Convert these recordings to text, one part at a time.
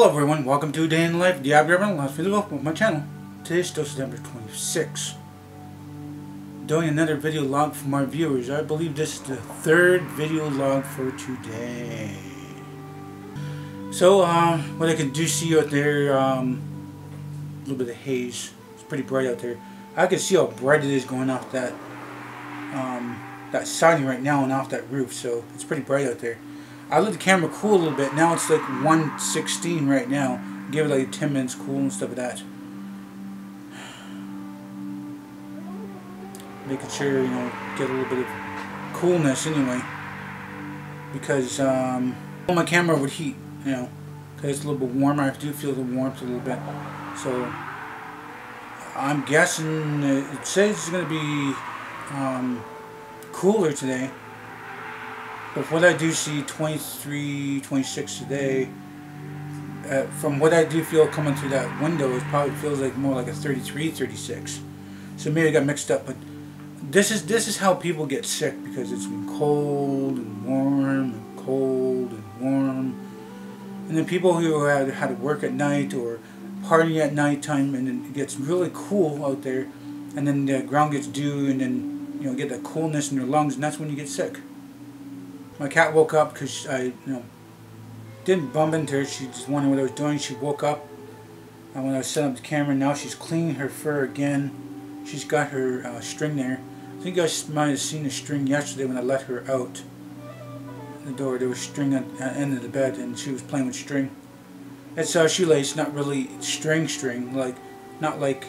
Hello everyone, welcome to Day in Life, the Aboriginal LostPhoenixWolf with my channel. Today is still September 26th. Doing another video log for my viewers. I believe this is the third video log for today. So, what I can do see out there, a little bit of haze. It's pretty bright out there. I can see how bright it is going off that siding right now and off that roof, so it's pretty bright out there. I let the camera cool a little bit. Now it's like 1:16 right now. Give it like 10 minutes cool and stuff like that. Making sure, get a little bit of coolness anyway. Because my camera would heat, because it's a little bit warmer. I do feel the warmth a little bit. So I'm guessing it says it's going to be cooler today. But what I do see, 23, 26 today, from what I do feel coming through that window, it probably feels like more like a 33, 36. So maybe I got mixed up, but this is how people get sick, because it's been cold and warm and cold and warm. And then people who had to work at night or party at nighttime, and then it gets really cool out there, and then the ground gets dew, and then get that coolness in your lungs, and that's when you get sick. My cat woke up because I, didn't bump into her. She just wondered what I was doing. She woke up, and when I was setting up the camera, now she's cleaning her fur again. She's got her string there. I think you guys might have seen the string yesterday when I let her out the door. There was string at the end of the bed, and she was playing with string. It's shoelace, not really string, like not like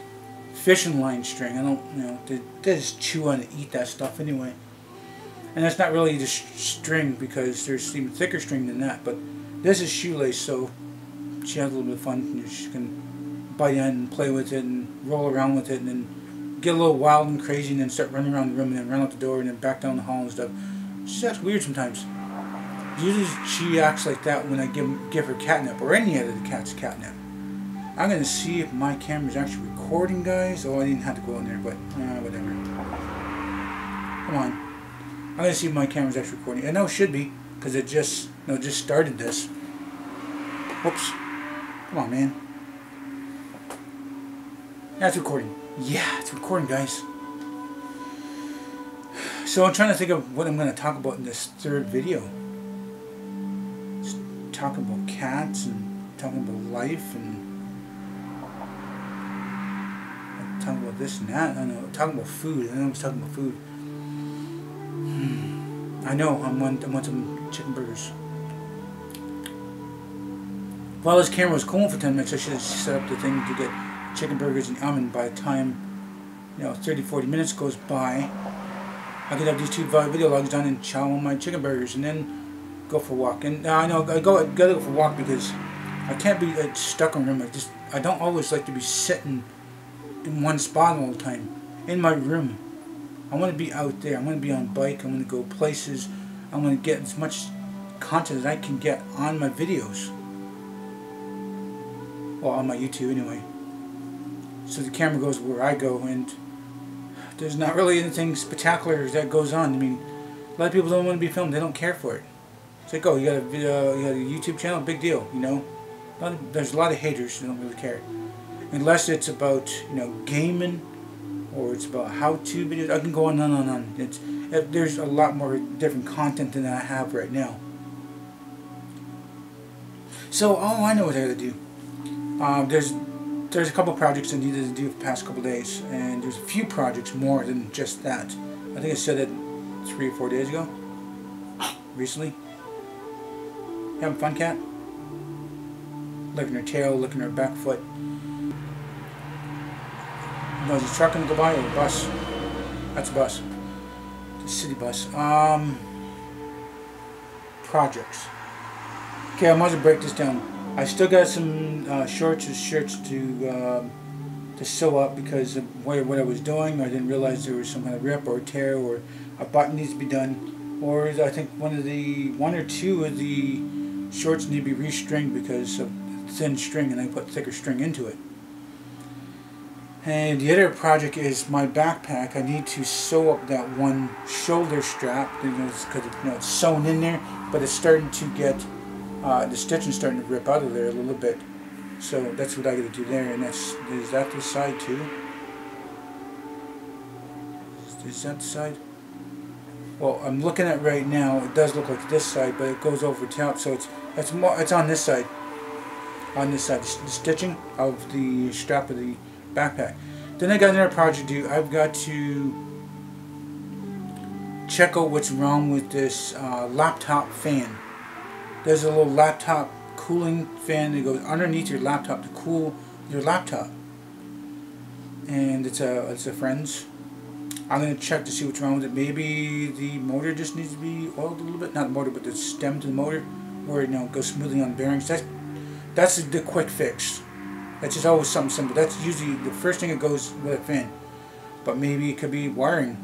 fishing line string. I don't, they just chew on and eat that stuff anyway. And that's not really the string, because there's even thicker string than that. But this is shoelace, so she has a little bit of fun. She can bite in and play with it and roll around with it, and then get a little wild and crazy, and then start running around the room, and then run out the door, and then back down the hall and stuff. She acts weird sometimes. Usually she acts like that when I give her catnip, or any other cat's catnip. I'm going to see if my camera's actually recording, guys. Oh, I didn't have to go in there, but whatever. Come on. I'm going to see if my camera's actually recording. I know it should be, because it just started this. Whoops. Come on, man. Yeah, it's recording. Yeah, it's recording, guys. So I'm trying to think of what I'm going to talk about in this third video. Just talking about cats and talking about life and talking about this and that. I know, talking about food. I know I was talking about food. I know, I want some chicken burgers. While this camera was cool for 10 minutes, I should have set up the thing to get chicken burgers in the oven. By the time 30-40 minutes goes by, I could have these two video logs done and chow on my chicken burgers, and then go for a walk. And I know I gotta go for a walk, because I can't be stuck in a room. I don't always like to be sitting in one spot all the time in my room. I want to be out there. I want to be on a bike. I want to go places. I want to get as much content as I can get on my videos. Well, on my YouTube anyway. So the camera goes where I go, and there's not really anything spectacular that goes on. I mean, a lot of people don't want to be filmed. They don't care for it. It's like, oh, you got a video, you got a YouTube channel, big deal, There's a lot of haters who don't really care. Unless it's about, gaming, or it's about how-to videos. I can go on and on. There's a lot more different content than I have right now. So, I know what I gotta do. There's a couple projects I needed to do for the past couple days, and there's a few projects more than just that. I think I said it 3 or 4 days ago. Recently. You having fun, cat? Licking her tail, licking her back foot. No, is a truck going to go by, or a bus? That's a bus. It's a city bus. Projects. Okay, I might as well break this down. I still got some shorts and shirts to sew up, because of what I was doing. I didn't realize there was some kind of rip or tear, or a button needs to be done. Or I think one or two of the shorts need to be restringed because of thin string, and I put thicker string into it. And the other project is my backpack. I need to sew up that one shoulder strap, because it's sewn in there, but it's starting to get the stitching's starting to rip out of there a little bit. So that's what I got to do there, and is that this side too? Is that the side? Well, I'm looking at right now. It does look like this side, but it goes over top, so it's on this side. On this side, the stitching of the strap of the backpack. Then I got another project to do. I've got to check out what's wrong with this laptop fan. There's a little laptop cooling fan that goes underneath your laptop to cool your laptop, and it's a friend's. I'm going to check to see what's wrong with it. Maybe the motor just needs to be oiled a little bit. Not the motor, but the stem to the motor, where it goes smoothly on the bearings. That's the quick fix. That's just always something simple. That's usually the first thing that goes with a fan. But maybe it could be wiring.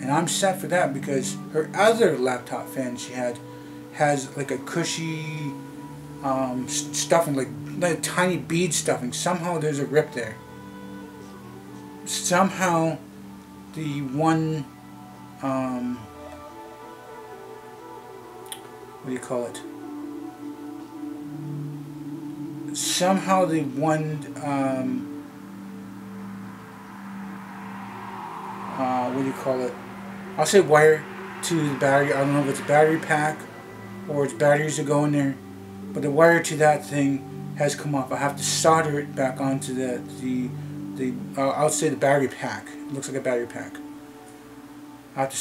And I'm set for that because her other laptop fan she had has like a cushy stuffing, like tiny bead stuffing. Somehow there's a rip there. Somehow the one, what do you call it? Somehow the one, what do you call it? I'll say wire to the battery. I don't know if it's a battery pack or it's batteries that go in there, but the wire to that thing has come off. I have to solder it back onto I'll say the battery pack. It looks like a battery pack. I have to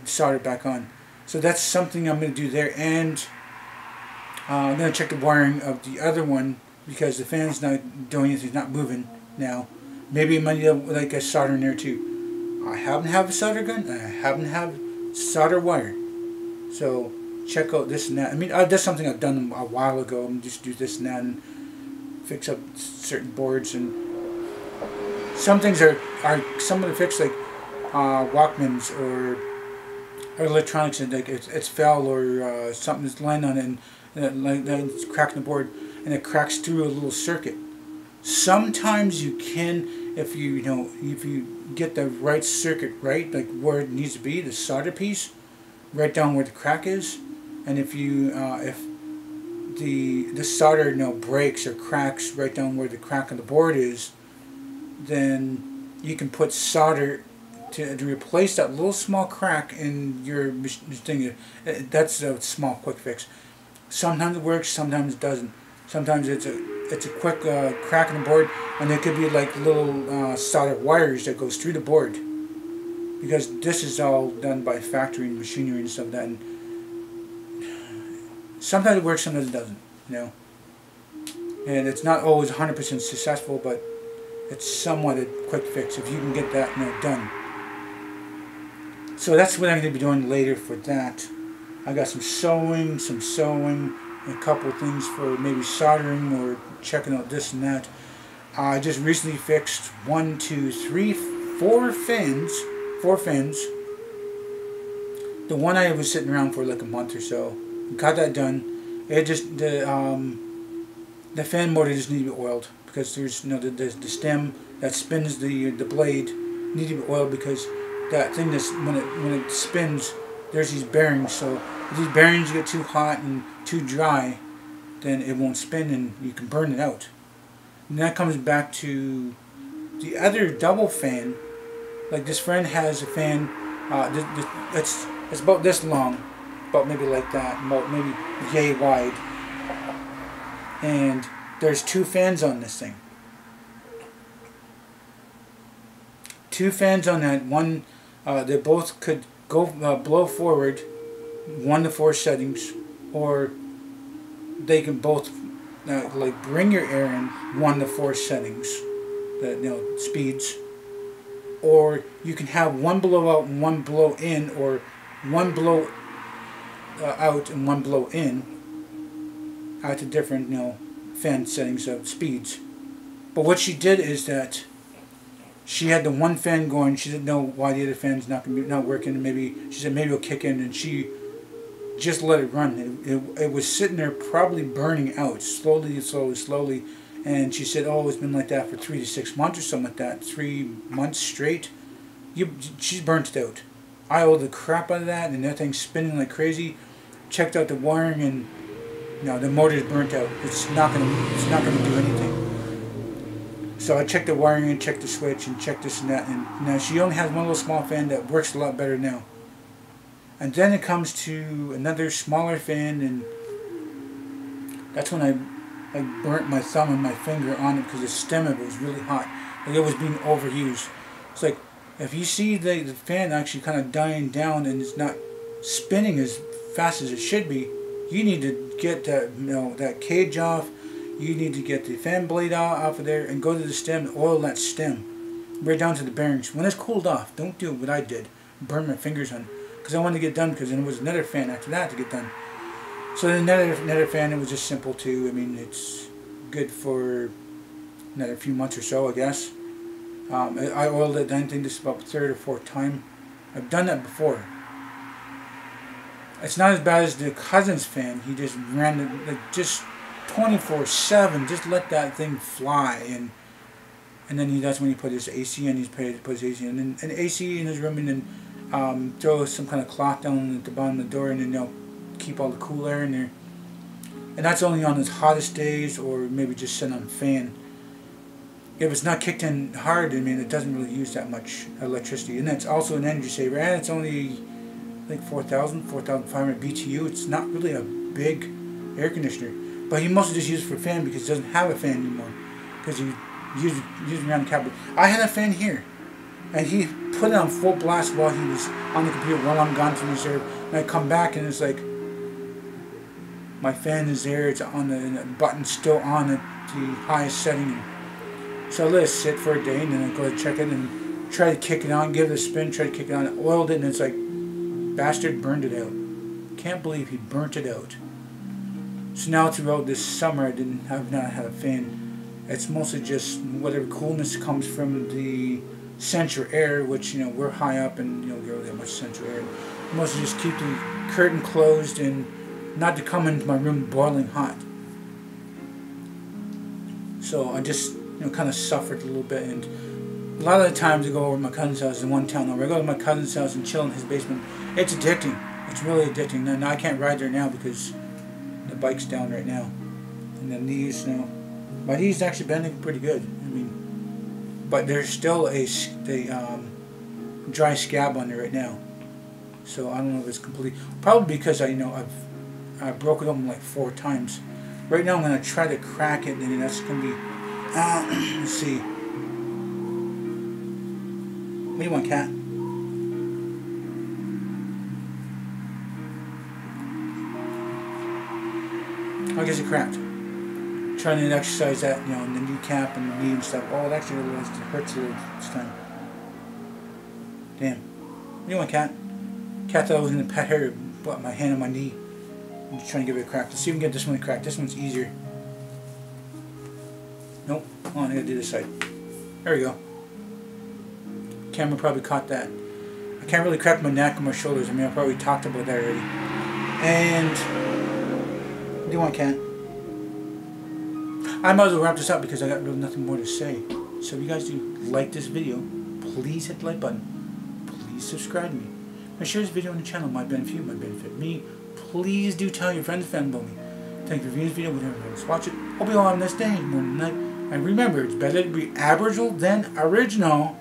solder it back on. So that's something I'm going to do there, and I'm going to check the wiring of the other one because the fan's not doing anything, it's not moving now. Maybe it might need like a solder in there too. I happen to have a solder gun, and I happen to have solder wire. So check out this and that. I mean, that's something I've done a while ago. I'm just do this and that and fix up certain boards, and some things are some of the fix like Walkmans or electronics, and like it's fell or something's lying on it and it's cracking the board and it cracks through a little circuit. Sometimes you can, if you get the right circuit right, like where it needs to be, the solder piece, right down where the crack is, and if the solder breaks or cracks right down where the crack on the board is, then you can put solder to replace that little small crack in your thing. That's a small quick fix. Sometimes it works, sometimes it doesn't. Sometimes it's a quick crack in the board, and there could be like little solder wires that goes through the board, because this is all done by factory and machinery and stuff like that. And sometimes it works, sometimes it doesn't. And it's not always 100% successful, but it's somewhat a quick fix if you can get that done. So that's what I'm going to be doing later for that. I got some sewing, a couple of things for maybe soldering or checking out this and that. I just recently fixed 4 fins. The one I was sitting around for like a month or so. Got that done. It just the fan motor just needs to be oiled, because there's the stem that spins the blade need to be oiled, because that thing when it spins, there's these bearings. So if these bearings get too hot and too dry, then it won't spin and you can burn it out. And that comes back to the other double fan. Like this friend has a fan, it's about this long, about maybe like that, about maybe yay wide. And there's 2 fans on this thing. 2 fans on that. One, they both could go blow forward 1 to 4 settings, or they can both like bring your air in 1 to 4 settings, speeds. Or you can have 1 blow out and 1 blow in, or 1 blow out and 1 blow in, out to different fan settings of speeds. But what she did is that she had the one fan going. She didn't know why the other fan's not working. And maybe she said maybe it'll kick in, and she just let it run. It was sitting there probably burning out slowly. And she said, "Oh, it's been like that for 3 to 6 months or something like that. 3 months straight. She's burnt it out." I oiled the crap out of that, and that thing's spinning like crazy. Checked out the wiring, and No, the motor's burnt out. It's not gonna do anything. So I checked the wiring and checked the switch and checked this and that, and now she only has one little small fan that works a lot better now. And then it comes to another smaller fan, and that's when I burnt my thumb and my finger on it because the stem of it was really hot. Like it was being overused. It's like if you see the fan actually kind of dying down and it's not spinning as fast as it should be, you need to get that that cage off. You need to get the fan blade off of there and go to the stem and oil that stem right down to the bearings. When it's cooled off, don't do what I did, burn my fingers on, because I wanted to get done, because then there was another fan after that to get done. So then another fan, it was just simple too. I mean, it's good for another few months or so, I guess. I oiled it, I think this is about the third or fourth time. I've done that before. It's not as bad as the cousin's fan. He just ran it like just 24/7, just let that thing fly, and then that's when he put his AC in. He's put his AC in, and AC in his room, and then throw some kind of cloth down at the bottom of the door, and then keep all the cool air in there. And that's only on his hottest days, or maybe just sit on a fan. If it's not kicked in hard, I mean, it doesn't really use that much electricity, and it's also an energy saver. And it's only like 4,500 BTU. It's not really a big air conditioner, but he mostly just uses it for a fan because he doesn't have a fan anymore, because he used it around the cabinet. I had a fan here, and he put it on full blast while he was on the computer while I'm gone to reserve, and I come back and it's like my fan is there, it's on the button's still on at the highest setting. So I let it sit for a day, and then I go to check it and try to kick it on, give it a spin, try to kick it on, oiled it, and it's like, bastard burned it out. Can't believe he burnt it out. So now throughout this summer I've not had a fan. It's mostly just whatever coolness comes from the central air, which we're high up and you don't get really that much central air. Mostly just keep the curtain closed and not to come into my room boiling hot. So I just kind of suffered a little bit, and a lot of the times I go over to my cousin's house in one town over. I go to my cousin's house and chill in his basement. It's addicting. It's really addicting. Now I can't ride there now because the bike's down right now. And the knees, my knees actually bending pretty good. I mean, but there's still a dry scab on there right now. So I don't know if it's complete. Probably because I broke it open like 4 times. Right now I'm gonna try to crack it, and that's gonna be. Let's see. What do you want, cat? I guess it cracked. Trying to exercise that, and the kneecap and the knee and stuff. Oh, it actually hurts a little this time. Damn. What do you want, cat? Cat thought I was going to pet her, put my hand on my knee. I'm just trying to give it a crack. Let's see if we can get this one to crack. This one's easier. Nope. Oh, I gotta do this side. There we go. Camera probably caught that. I can't really crack my neck or my shoulders. I mean, I probably talked about that already. And what do you want, cat? I might as well wrap this up because I got really nothing more to say. So if you guys do like this video, please hit the like button. Please subscribe to me. And share this video on the channel. It might benefit you, might benefit me. Please do tell your friends and family about me. Thank you for viewing this video. Whenever you watch it. Hope you all have a nice day, morning, night. And remember, it's better to be Aboriginal than original.